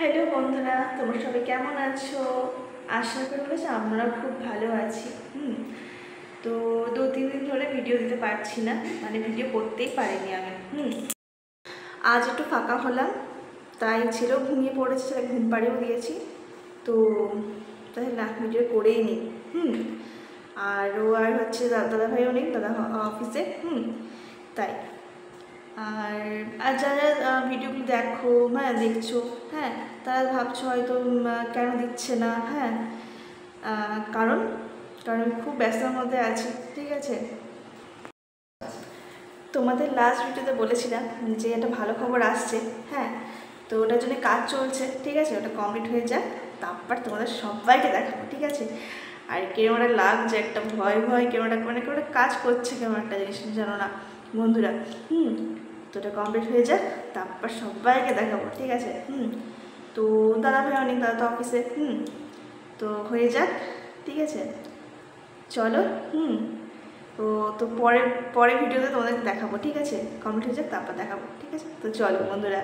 Hello বন্ধুরা, তোমরা সবাই কেমন আছো? আশা করি বলেছি আমরা খুব ভালো আছি। তো 2-3 দিন ধরে ভিডিও দিতে পারছি না, মানে ভিডিও করতেই পারিনি আমি। আজ একটু ফাঁকা হলাম, তাই ছিল ঘুমিয়ে পড়েছে, সেটা ঘুম পাড়িয়েও দিয়েছি। তো তাই না, ভিডিও করেই নিই। আর ও আর হচ্ছে দাদা ভাইও নেই, দাদা অফিসে। তাই আর যারা ভিডিওগুলো দেখো, দেখছো, তারা ভাবছো হয়তো কেন দিচ্ছে না। কারণ আমি খুব ব্যস্ততার মধ্যে আছি, ঠিক আছে। তোমাদের লাস্ট ভিডিওতে বলেছিলাম যে একটা ভালো খবর আসছে, তো ওটার জন্য কাজ চলছে, ঠিক আছে। ওটা কমপ্লিট হয়ে যাক, তারপর তোমাদের সবাইকে দেখাবো, ঠিক আছে। আর কেমনটা লাগছে, একটা ভয় কেমনটা, মানে কেমনটা কাজ করছে, কেমন একটা জিনিস জানো না বন্ধুরা। তো ওটা কমপ্লিট হয়ে যাক, তারপর সবাইকে দেখাবো, ঠিক আছে। তো দাদা ভাই অনেক, দাদা তো অফিসে। তো হয়ে যাক, ঠিক আছে, চলো। তো পরের ভিডিওতে তোমাদেরকে দেখাবো, ঠিক আছে। কমপ্লিট হয়ে যাক, তারপর দেখাবো, ঠিক আছে। তো চলো বন্ধুরা,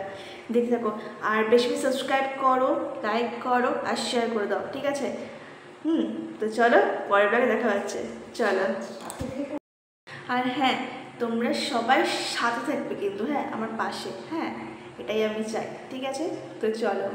দেখতে থাকো। আর বেশি বেশি সাবস্ক্রাইব করো, লাইক করো আর শেয়ার করে দাও, ঠিক আছে। তো চলো, পরের ব্লগে দেখা হচ্ছে, চলো। আর তোমরা সবাই সাথে থাকবে কিন্তু, আমার পাশে, এটাই আমি চাই, ঠিক আছে। তো চলো।